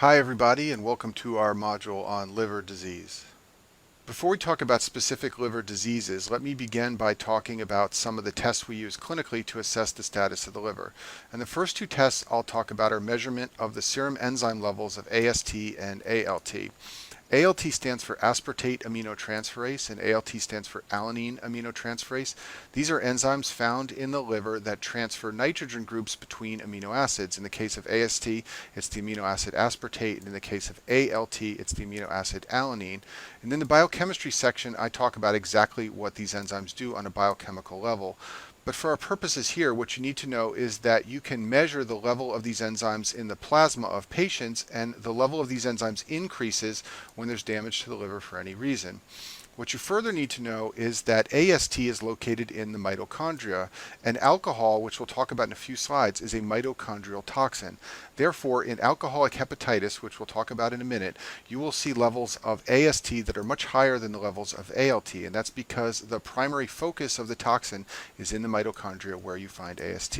Hi everybody, and welcome to our module on liver disease. Before we talk about specific liver diseases, let me begin by talking about some of the tests we use clinically to assess the status of the liver. And the first two tests I'll talk about are measurement of the serum enzyme levels of AST and ALT. ALT stands for aspartate aminotransferase, and ALT stands for alanine aminotransferase. These are enzymes found in the liver that transfer nitrogen groups between amino acids. In the case of AST, it's the amino acid aspartate, and in the case of ALT, it's the amino acid alanine. And in the biochemistry section, I talk about exactly what these enzymes do on a biochemical level. But for our purposes here, what you need to know is that you can measure the level of these enzymes in the plasma of patients, and the level of these enzymes increases when there's damage to the liver for any reason. What you further need to know is that AST is located in the mitochondria, and alcohol, which we'll talk about in a few slides, is a mitochondrial toxin. Therefore, in alcoholic hepatitis, which we'll talk about in a minute, you will see levels of AST that are much higher than the levels of ALT, and that's because the primary focus of the toxin is in the mitochondria where you find AST.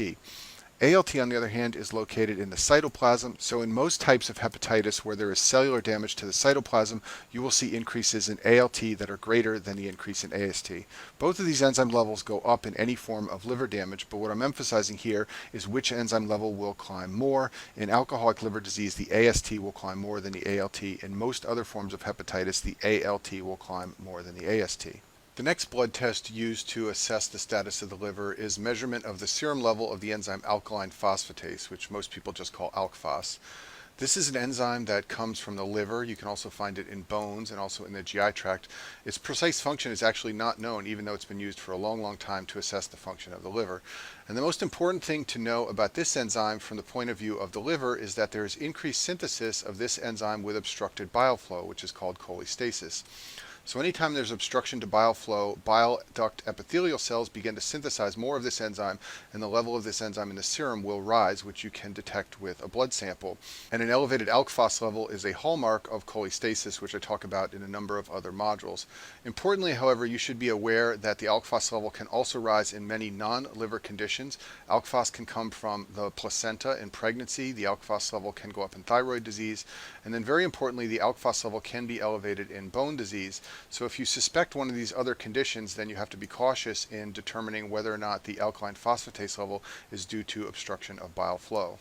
ALT, on the other hand, is located in the cytoplasm, so in most types of hepatitis where there is cellular damage to the cytoplasm, you will see increases in ALT that are greater than the increase in AST. Both of these enzyme levels go up in any form of liver damage, but what I'm emphasizing here is which enzyme level will climb more. In alcoholic liver disease, the AST will climb more than the ALT. In most other forms of hepatitis, the ALT will climb more than the AST. The next blood test used to assess the status of the liver is measurement of the serum level of the enzyme alkaline phosphatase, which most people just call ALK-Phos. This is an enzyme that comes from the liver. You can also find it in bones and also in the GI tract. Its precise function is actually not known, even though it's been used for a long, long time to assess the function of the liver. And the most important thing to know about this enzyme from the point of view of the liver is that there is increased synthesis of this enzyme with obstructed bile flow, which is called cholestasis. So anytime there's obstruction to bile flow, bile duct epithelial cells begin to synthesize more of this enzyme, and the level of this enzyme in the serum will rise, which you can detect with a blood sample. And an elevated ALK-Phos level is a hallmark of cholestasis, which I talk about in a number of other modules. Importantly, however, you should be aware that the ALK-Phos level can also rise in many non-liver conditions. ALK-Phos can come from the placenta in pregnancy. The ALK-Phos level can go up in thyroid disease. And then very importantly, the ALK-Phos level can be elevated in bone disease. So if you suspect one of these other conditions, then you have to be cautious in determining whether or not the alkaline phosphatase level is due to obstruction of bile flow.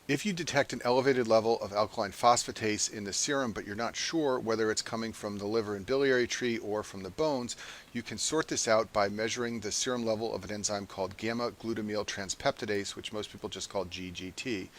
If you detect an elevated level of alkaline phosphatase in the serum, but you're not sure whether it's coming from the liver and biliary tree or from the bones, you can sort this out by measuring the serum level of an enzyme called gamma glutamyl transpeptidase, which most people just call GGT.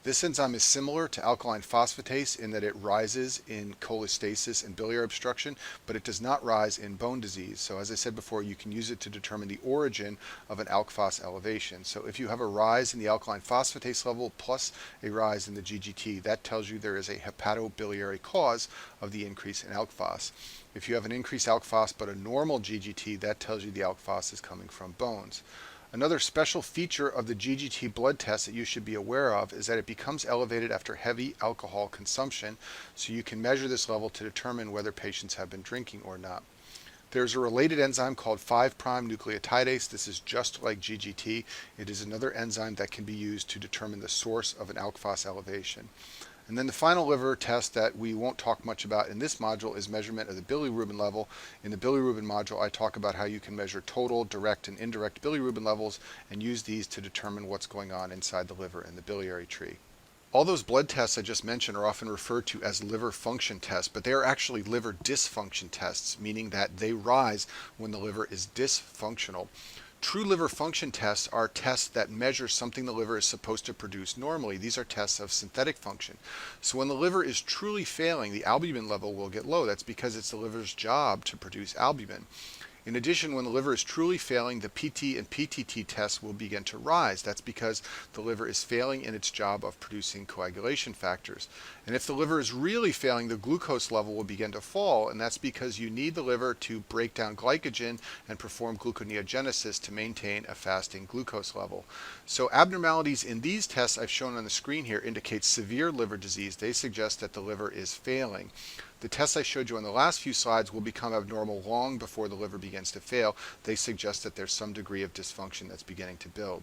This enzyme is similar to alkaline phosphatase in that it rises in cholestasis and biliary obstruction, but it does not rise in bone disease. So as I said before, you can use it to determine the origin of an ALK-Phos elevation. So if you have a rise in the alkaline phosphatase level plus a rise in the GGT, that tells you there is a hepatobiliary cause of the increase in ALK-Phos. If you have an increased ALK-Phos but a normal GGT, that tells you the ALK-Phos is coming from bones. Another special feature of the GGT blood test that you should be aware of is that it becomes elevated after heavy alcohol consumption, so you can measure this level to determine whether patients have been drinking or not. There's a related enzyme called 5' nucleotidase. This is just like GGT. It is another enzyme that can be used to determine the source of an ALK-Phos elevation. And then the final liver test that we won't talk much about in this module is measurement of the bilirubin level. In the bilirubin module, I talk about how you can measure total, direct, and indirect bilirubin levels and use these to determine what's going on inside the liver and the biliary tree. All those blood tests I just mentioned are often referred to as liver function tests, but they are actually liver dysfunction tests, meaning that they rise when the liver is dysfunctional. True liver function tests are tests that measure something the liver is supposed to produce normally. These are tests of synthetic function. So when the liver is truly failing, the albumin level will get low. That's because it's the liver's job to produce albumin. In addition, when the liver is truly failing, the PT and PTT tests will begin to rise. That's because the liver is failing in its job of producing coagulation factors. And if the liver is really failing, the glucose level will begin to fall, and that's because you need the liver to break down glycogen and perform gluconeogenesis to maintain a fasting glucose level. So abnormalities in these tests I've shown on the screen here indicate severe liver disease. They suggest that the liver is failing. The tests I showed you on the last few slides will become abnormal long before the liver begins to fail. They suggest that there's some degree of dysfunction that's beginning to build.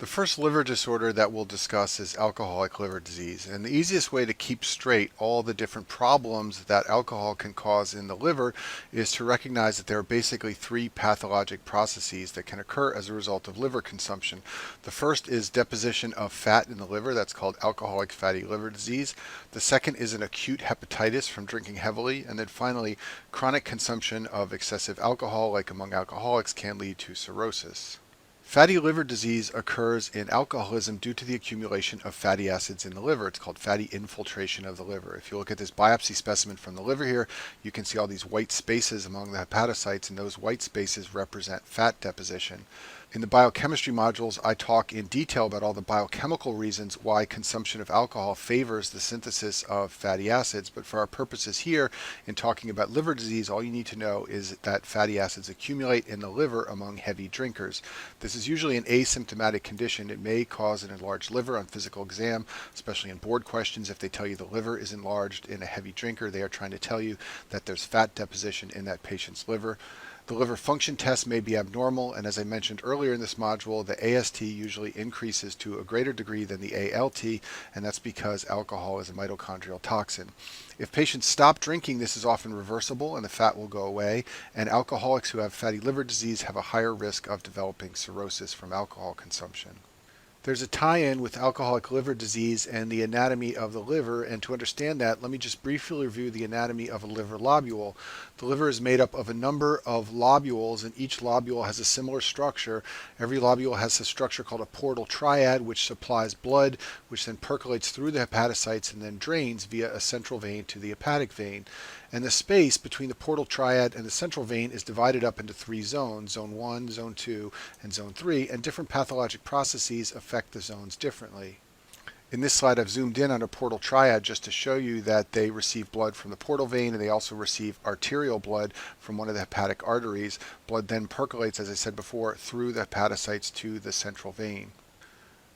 The first liver disorder that we'll discuss is alcoholic liver disease. And the easiest way to keep straight all the different problems that alcohol can cause in the liver is to recognize that there are basically three pathologic processes that can occur as a result of liver consumption. The first is deposition of fat in the liver. That's called alcoholic fatty liver disease. The second is an acute hepatitis from drinking heavily. And then finally, chronic consumption of excessive alcohol, like among alcoholics, can lead to cirrhosis. Fatty liver disease occurs in alcoholism due to the accumulation of fatty acids in the liver. It's called fatty infiltration of the liver. If you look at this biopsy specimen from the liver here, you can see all these white spaces among the hepatocytes, and those white spaces represent fat deposition. In the biochemistry modules, I talk in detail about all the biochemical reasons why consumption of alcohol favors the synthesis of fatty acids, but for our purposes here, in talking about liver disease, all you need to know is that fatty acids accumulate in the liver among heavy drinkers. This is usually an asymptomatic condition. It may cause an enlarged liver on physical exam, especially in board questions. If they tell you the liver is enlarged in a heavy drinker, they are trying to tell you that there's fat deposition in that patient's liver. The liver function test may be abnormal, and as I mentioned earlier in this module, the AST usually increases to a greater degree than the ALT, and that's because alcohol is a mitochondrial toxin. If patients stop drinking, this is often reversible and the fat will go away, and alcoholics who have fatty liver disease have a higher risk of developing cirrhosis from alcohol consumption. There's a tie-in with alcoholic liver disease and the anatomy of the liver, and to understand that, let me just briefly review the anatomy of a liver lobule. The liver is made up of a number of lobules, and each lobule has a similar structure. Every lobule has a structure called a portal triad, which supplies blood, which then percolates through the hepatocytes and then drains via a central vein to the hepatic vein. And the space between the portal triad and the central vein is divided up into three zones, zone 1, zone 2, and zone 3, and different pathologic processes affect the zones differently. In this slide, I've zoomed in on a portal triad just to show you that they receive blood from the portal vein, and they also receive arterial blood from one of the hepatic arteries. Blood then percolates, as I said before, through the hepatocytes to the central vein.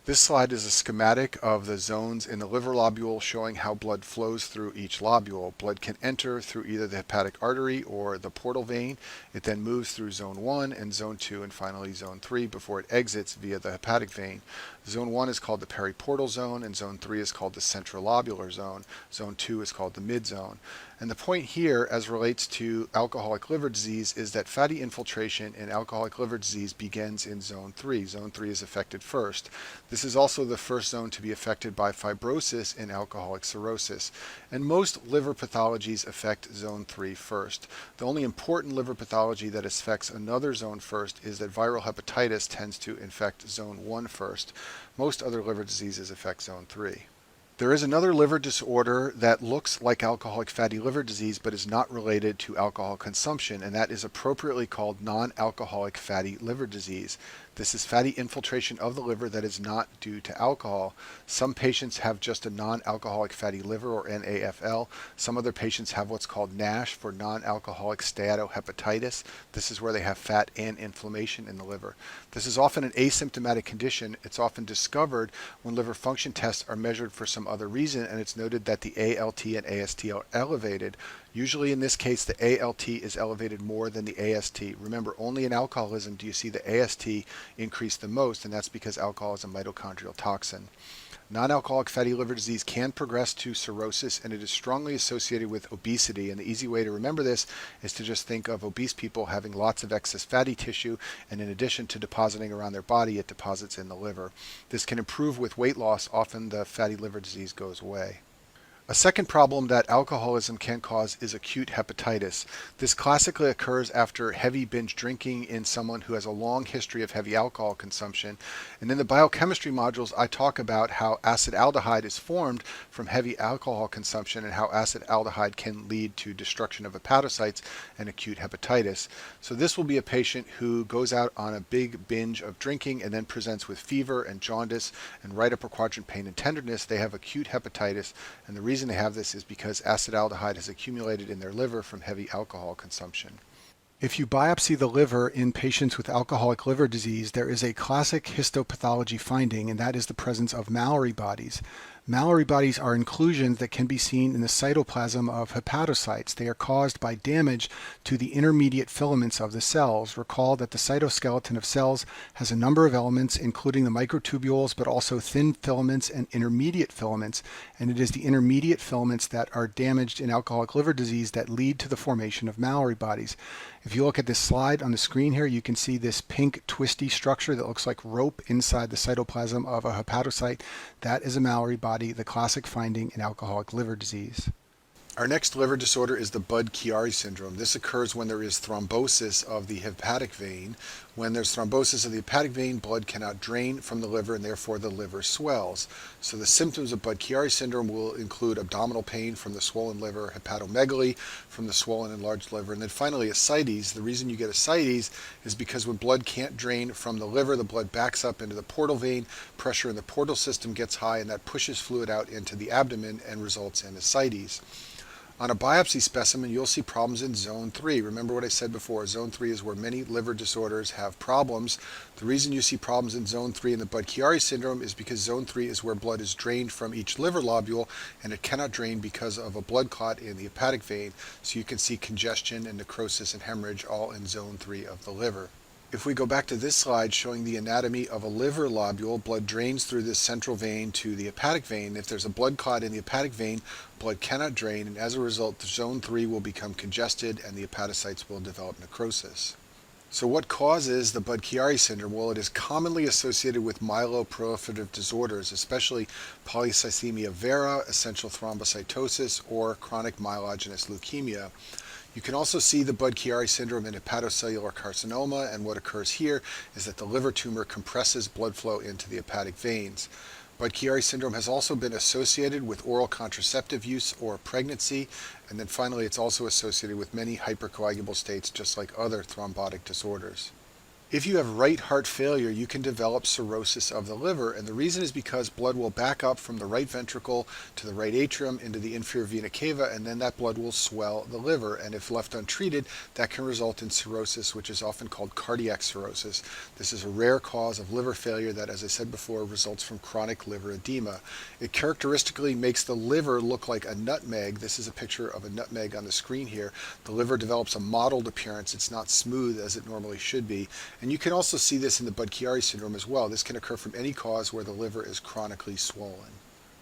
This slide is a schematic of the zones in the liver lobule showing how blood flows through each lobule. Blood can enter through either the hepatic artery or the portal vein. It then moves through zone 1 and zone 2 and finally zone 3 before it exits via the hepatic vein. Zone 1 is called the periportal zone, and zone 3 is called the centrilobular zone. Zone 2 is called the midzone. And the point here, as relates to alcoholic liver disease, is that fatty infiltration in alcoholic liver disease begins in zone 3. Zone 3 is affected first. This is also the first zone to be affected by fibrosis in alcoholic cirrhosis. And most liver pathologies affect zone 3 first. The only important liver pathology that affects another zone first is that viral hepatitis tends to infect zone 1 first. Most other liver diseases affect zone 3. There is another liver disorder that looks like alcoholic fatty liver disease but is not related to alcohol consumption, and that is appropriately called non-alcoholic fatty liver disease. This is fatty infiltration of the liver that is not due to alcohol. Some patients have just a non-alcoholic fatty liver, or NAFL. Some other patients have what's called NASH, for non-alcoholic steatohepatitis. This is where they have fat and inflammation in the liver. This is often an asymptomatic condition. It's often discovered when liver function tests are measured for some other reason, and it's noted that the ALT and AST are elevated. Usually in this case, the ALT is elevated more than the AST. Remember, only in alcoholism do you see the AST increase the most, and that's because alcohol is a mitochondrial toxin. Non-alcoholic fatty liver disease can progress to cirrhosis, and it is strongly associated with obesity. And the easy way to remember this is to just think of obese people having lots of excess fatty tissue, and in addition to depositing around their body, it deposits in the liver. This can improve with weight loss. Often the fatty liver disease goes away. A second problem that alcoholism can cause is acute hepatitis. This classically occurs after heavy binge drinking in someone who has a long history of heavy alcohol consumption. And in the biochemistry modules, I talk about how acetaldehyde is formed from heavy alcohol consumption and how acetaldehyde can lead to destruction of hepatocytes and acute hepatitis. So this will be a patient who goes out on a big binge of drinking and then presents with fever and jaundice and right upper quadrant pain and tenderness. They have acute hepatitis, and the reason they have this is because acetaldehyde has accumulated in their liver from heavy alcohol consumption. If you biopsy the liver in patients with alcoholic liver disease, there is a classic histopathology finding, and that is the presence of Mallory bodies. Mallory bodies are inclusions that can be seen in the cytoplasm of hepatocytes. They are caused by damage to the intermediate filaments of the cells. Recall that the cytoskeleton of cells has a number of elements, including the microtubules, but also thin filaments and intermediate filaments. And it is the intermediate filaments that are damaged in alcoholic liver disease that lead to the formation of Mallory bodies. If you look at this slide on the screen here, you can see this pink twisty structure that looks like rope inside the cytoplasm of a hepatocyte. That is a Mallory body, the classic finding in alcoholic liver disease. Our next liver disorder is the Budd-Chiari syndrome. This occurs when there is thrombosis of the hepatic vein. When there's thrombosis of the hepatic vein, blood cannot drain from the liver and therefore the liver swells. So the symptoms of Budd-Chiari syndrome will include abdominal pain from the swollen liver, hepatomegaly from the swollen enlarged liver, and then finally ascites. The reason you get ascites is because when blood can't drain from the liver, the blood backs up into the portal vein, pressure in the portal system gets high, and that pushes fluid out into the abdomen and results in ascites. On a biopsy specimen, you'll see problems in zone 3. Remember what I said before, zone 3 is where many liver disorders have problems. The reason you see problems in zone 3 in the Budd-Chiari syndrome is because zone 3 is where blood is drained from each liver lobule, and it cannot drain because of a blood clot in the hepatic vein. So you can see congestion and necrosis and hemorrhage all in zone 3 of the liver. If we go back to this slide showing the anatomy of a liver lobule, blood drains through this central vein to the hepatic vein. If there's a blood clot in the hepatic vein, blood cannot drain, and as a result, the zone 3 will become congested and the hepatocytes will develop necrosis. So what causes the Budd-Chiari syndrome? Well, it is commonly associated with myeloproliferative disorders, especially polycythemia vera, essential thrombocytosis, or chronic myelogenous leukemia. You can also see the Budd-Chiari syndrome in hepatocellular carcinoma, and what occurs here is that the liver tumor compresses blood flow into the hepatic veins. Budd-Chiari syndrome has also been associated with oral contraceptive use or pregnancy, and then finally it's also associated with many hypercoagulable states just like other thrombotic disorders. If you have right heart failure, you can develop cirrhosis of the liver, and the reason is because blood will back up from the right ventricle to the right atrium into the inferior vena cava, and then that blood will swell the liver, and if left untreated, that can result in cirrhosis, which is often called cardiac cirrhosis. This is a rare cause of liver failure that, as I said before, results from chronic liver edema. It characteristically makes the liver look like a nutmeg. This is a picture of a nutmeg on the screen here. The liver develops a mottled appearance. It's not smooth as it normally should be. And you can also see this in the Budd-Chiari syndrome as well. This can occur from any cause where the liver is chronically swollen.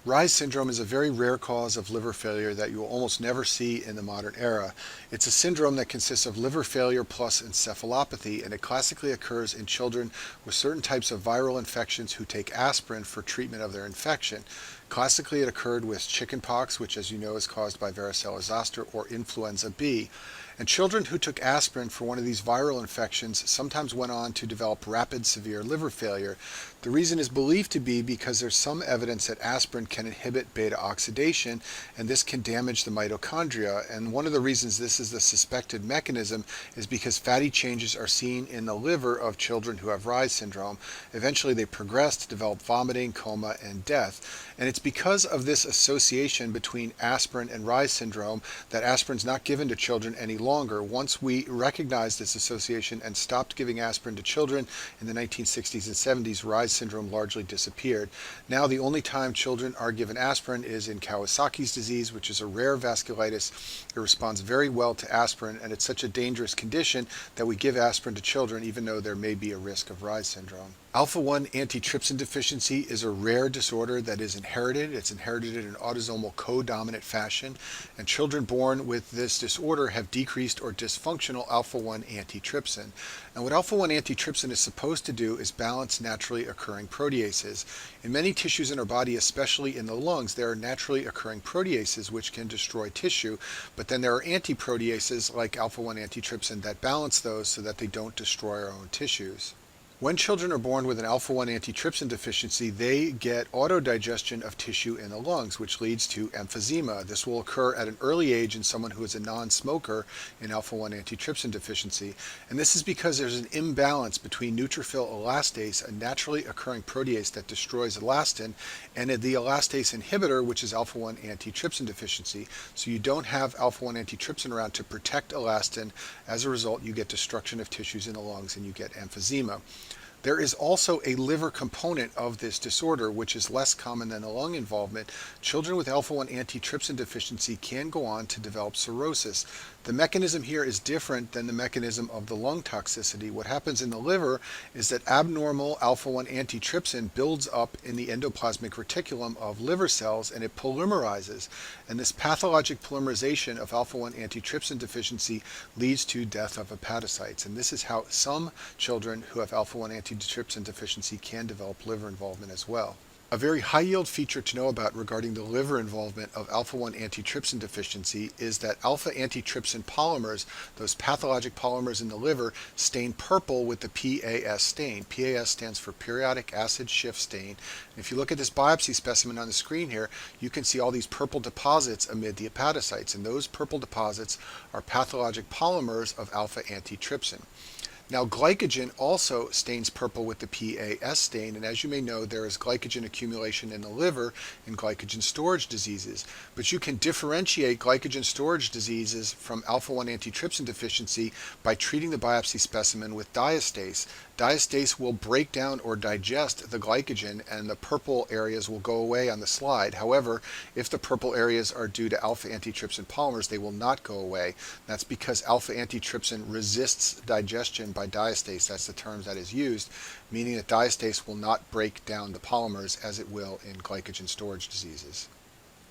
Reye's syndrome is a very rare cause of liver failure that you will almost never see in the modern era. It's a syndrome that consists of liver failure plus encephalopathy, and it classically occurs in children with certain types of viral infections who take aspirin for treatment of their infection. Classically, it occurred with chickenpox, which as you know is caused by varicella zoster, or influenza B. And children who took aspirin for one of these viral infections sometimes went on to develop rapid severe liver failure. The reason is believed to be because there's some evidence that aspirin can inhibit beta oxidation, and this can damage the mitochondria. And one of the reasons this is the suspected mechanism is because fatty changes are seen in the liver of children who have Reye's syndrome. Eventually they progress to develop vomiting, coma, and death. And it's because of this association between aspirin and Reye's syndrome that aspirin is not given to children any longer. Once we recognized this association and stopped giving aspirin to children in the 1960s and 70s, Reye's syndrome largely disappeared. Now the only time children are given aspirin is in Kawasaki's disease, which is a rare vasculitis. It responds very well to aspirin, and it's such a dangerous condition that we give aspirin to children even though there may be a risk of Reye's syndrome. Alpha-1 antitrypsin deficiency is a rare disorder that is inherited. It's inherited in an autosomal co-dominant fashion, and children born with this disorder have decreased or dysfunctional alpha-1 antitrypsin. And what alpha-1 antitrypsin is supposed to do is balance naturally occurring proteases. In many tissues in our body, especially in the lungs, there are naturally occurring proteases which can destroy tissue, but then there are antiproteases like alpha-1 antitrypsin that balance those so that they don't destroy our own tissues. When children are born with an alpha-1 antitrypsin deficiency, they get autodigestion of tissue in the lungs, which leads to emphysema. This will occur at an early age in someone who is a non-smoker in alpha-1 antitrypsin deficiency. And this is because there's an imbalance between neutrophil elastase, a naturally occurring protease that destroys elastin, and the elastase inhibitor, which is alpha-1 antitrypsin deficiency. So you don't have alpha-1 antitrypsin around to protect elastin. As a result, you get destruction of tissues in the lungs and you get emphysema. There is also a liver component of this disorder, which is less common than the lung involvement. Children with alpha-1 antitrypsin deficiency can go on to develop cirrhosis. The mechanism here is different than the mechanism of the lung toxicity. What happens in the liver is that abnormal alpha-1 antitrypsin builds up in the endoplasmic reticulum of liver cells and it polymerizes. And this pathologic polymerization of alpha-1 antitrypsin deficiency leads to death of hepatocytes. And this is how some children who have alpha-1 antitrypsin deficiency can develop liver involvement as well. A very high-yield feature to know about regarding the liver involvement of alpha-1 antitrypsin deficiency is that alpha-antitrypsin polymers, those pathologic polymers in the liver, stain purple with the PAS stain. PAS stands for periodic acid shift stain. And if you look at this biopsy specimen on the screen here, you can see all these purple deposits amid the hepatocytes, and those purple deposits are pathologic polymers of alpha-antitrypsin. Now, glycogen also stains purple with the PAS stain, and as you may know, there is glycogen accumulation in the liver in glycogen storage diseases. But you can differentiate glycogen storage diseases from alpha-1 antitrypsin deficiency by treating the biopsy specimen with diastase. Diastase will break down or digest the glycogen, and the purple areas will go away on the slide. However, if the purple areas are due to alpha-antitrypsin polymers, they will not go away. That's because alpha-antitrypsin resists digestion by diastase. That's the term that is used, meaning that diastase will not break down the polymers as it will in glycogen storage diseases.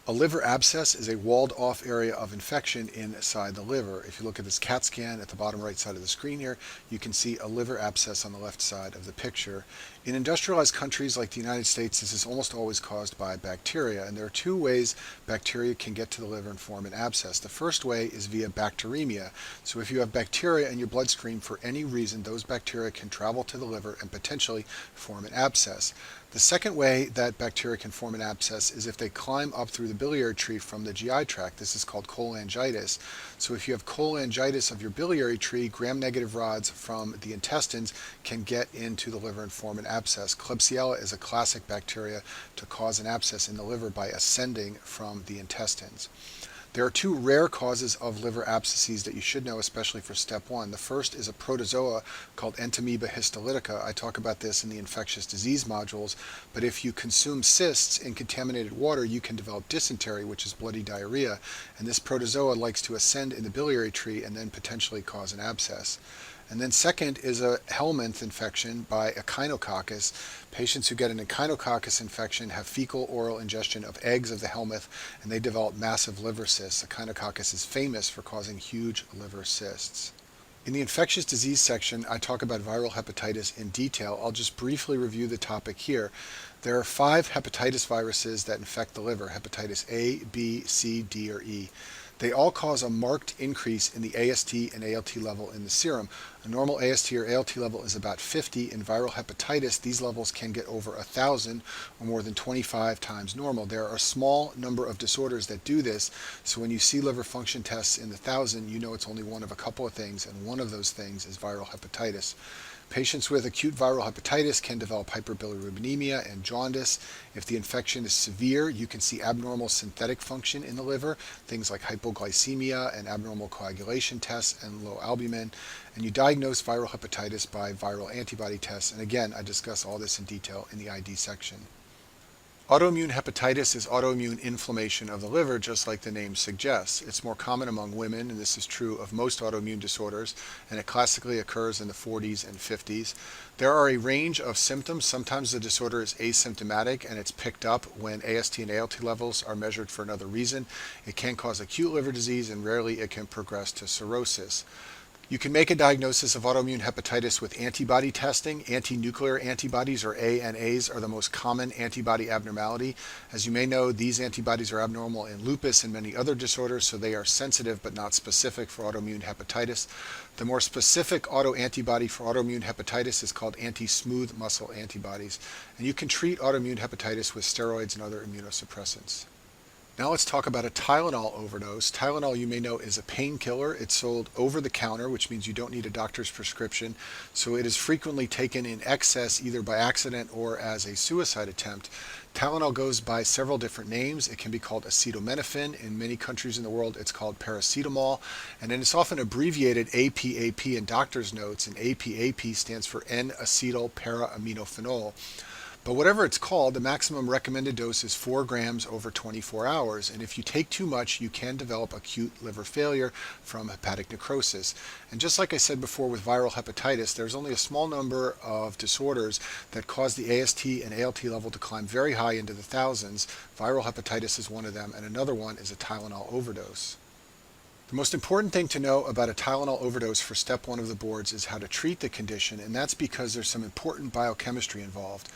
A liver abscess is a walled-off area of infection inside the liver. If you look at this CAT scan at the bottom right side of the screen here, you can see a liver abscess on the left side of the picture. In industrialized countries like the United States, this is almost always caused by bacteria, and there are two ways bacteria can get to the liver and form an abscess. The first way is via bacteremia. So if you have bacteria in your bloodstream for any reason, those bacteria can travel to the liver and potentially form an abscess. The second way that bacteria can form an abscess is if they climb up through the biliary tree from the GI tract. This is called cholangitis. So if you have cholangitis of your biliary tree, gram-negative rods from the intestines can get into the liver and form an abscess. Klebsiella is a classic bacteria to cause an abscess in the liver by ascending from the intestines. There are two rare causes of liver abscesses that you should know, especially for step one. The first is a protozoa called Entamoeba histolytica. I talk about this in the infectious disease modules, but if you consume cysts in contaminated water, you can develop dysentery, which is bloody diarrhea, and this protozoa likes to ascend in the biliary tree and then potentially cause an abscess. And then second is a helminth infection by Echinococcus. Patients who get an Echinococcus infection have fecal oral ingestion of eggs of the helminth, and they develop massive liver cysts. Echinococcus is famous for causing huge liver cysts. In the infectious disease section, I talk about viral hepatitis in detail. I'll just briefly review the topic here. There are 5 hepatitis viruses that infect the liver: hepatitis A, B, C, D, or E. They all cause a marked increase in the AST and ALT level in the serum. A normal AST or ALT level is about 50. In viral hepatitis, these levels can get over 1,000 or more than 25 times normal. There are a small number of disorders that do this, so when you see liver function tests in the 1,000, you know it's only one of a couple of things, and one of those things is viral hepatitis. Patients with acute viral hepatitis can develop hyperbilirubinemia and jaundice. If the infection is severe, you can see abnormal synthetic function in the liver, things like hypoglycemia and abnormal coagulation tests and low albumin. And you diagnose viral hepatitis by viral antibody tests. And again, I discuss all this in detail in the ID section. Autoimmune hepatitis is autoimmune inflammation of the liver, just like the name suggests. It's more common among women, and this is true of most autoimmune disorders, and it classically occurs in the 40s and 50s. There are a range of symptoms. Sometimes the disorder is asymptomatic, and it's picked up when AST and ALT levels are measured for another reason. It can cause acute liver disease, and rarely it can progress to cirrhosis. You can make a diagnosis of autoimmune hepatitis with antibody testing. Anti-nuclear antibodies, or ANAs, are the most common antibody abnormality. As you may know, these antibodies are abnormal in lupus and many other disorders, so they are sensitive but not specific for autoimmune hepatitis. The more specific autoantibody for autoimmune hepatitis is called anti-smooth muscle antibodies, and you can treat autoimmune hepatitis with steroids and other immunosuppressants. Now let's talk about a Tylenol overdose. Tylenol, you may know, is a painkiller. It's sold over the counter, which means you don't need a doctor's prescription. So it is frequently taken in excess, either by accident or as a suicide attempt. Tylenol goes by several different names. It can be called acetaminophen. In many countries in the world, it's called paracetamol. And then it's often abbreviated APAP in doctor's notes. And APAP stands for N-acetyl para-aminophenol. But whatever it's called, the maximum recommended dose is 4 grams over 24 hours. And if you take too much, you can develop acute liver failure from hepatic necrosis. And just like I said before with viral hepatitis, there's only a small number of disorders that cause the AST and ALT level to climb very high into the thousands. Viral hepatitis is one of them, and another one is a Tylenol overdose. The most important thing to know about a Tylenol overdose for step 1 of the boards is how to treat the condition, and that's because there's some important biochemistry involved.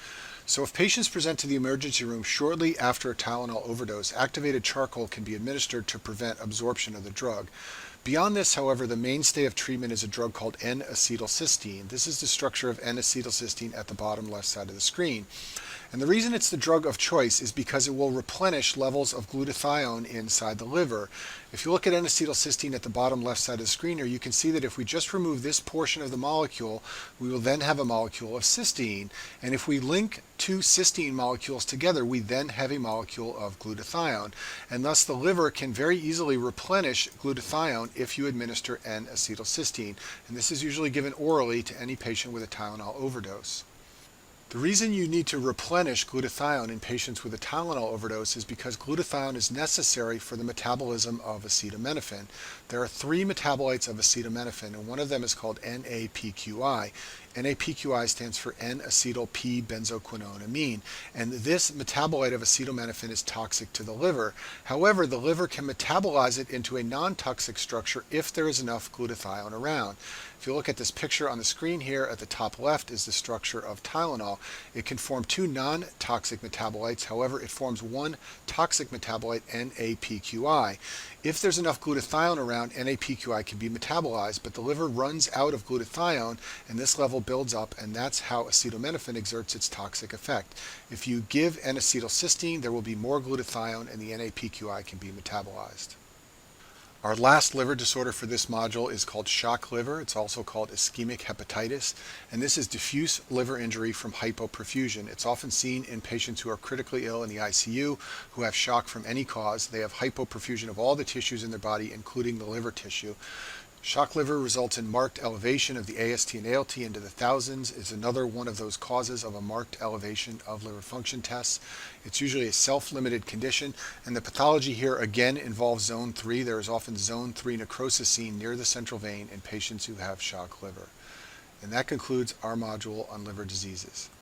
So if patients present to the emergency room shortly after a Tylenol overdose, activated charcoal can be administered to prevent absorption of the drug. Beyond this, however, the mainstay of treatment is a drug called N-acetylcysteine. This is the structure of N-acetylcysteine at the bottom left side of the screen. And the reason it's the drug of choice is because it will replenish levels of glutathione inside the liver. If you look at N-acetylcysteine at the bottom left side of the screen here, you can see that if we just remove this portion of the molecule, we will then have a molecule of cysteine. And if we link two cysteine molecules together, we then have a molecule of glutathione. And thus the liver can very easily replenish glutathione if you administer N-acetylcysteine. And this is usually given orally to any patient with a Tylenol overdose. The reason you need to replenish glutathione in patients with a Tylenol overdose is because glutathione is necessary for the metabolism of acetaminophen. There are 3 metabolites of acetaminophen, and one of them is called NAPQI. NAPQI stands for N-acetyl P-benzoquinonamine, and this metabolite of acetaminophen is toxic to the liver. However, the liver can metabolize it into a non-toxic structure if there is enough glutathione around. If you look at this picture on the screen here, at the top left is the structure of Tylenol. It can form 2 non-toxic metabolites. However, it forms one toxic metabolite, NAPQI. If there's enough glutathione around, NAPQI can be metabolized, but the liver runs out of glutathione, and this level builds up, and that's how acetaminophen exerts its toxic effect. If you give N-acetylcysteine, there will be more glutathione, and the NAPQI can be metabolized. Our last liver disorder for this module is called shock liver. It's also called ischemic hepatitis, and this is diffuse liver injury from hypoperfusion. It's often seen in patients who are critically ill in the ICU, who have shock from any cause. They have hypoperfusion of all the tissues in their body, including the liver tissue. Shock liver results in marked elevation of the AST and ALT into the thousands. Is another one of those causes of a marked elevation of liver function tests. It's usually a self-limited condition, and the pathology here again involves zone 3. There is often zone 3 necrosis seen near the central vein in patients who have shock liver. And that concludes our module on liver diseases.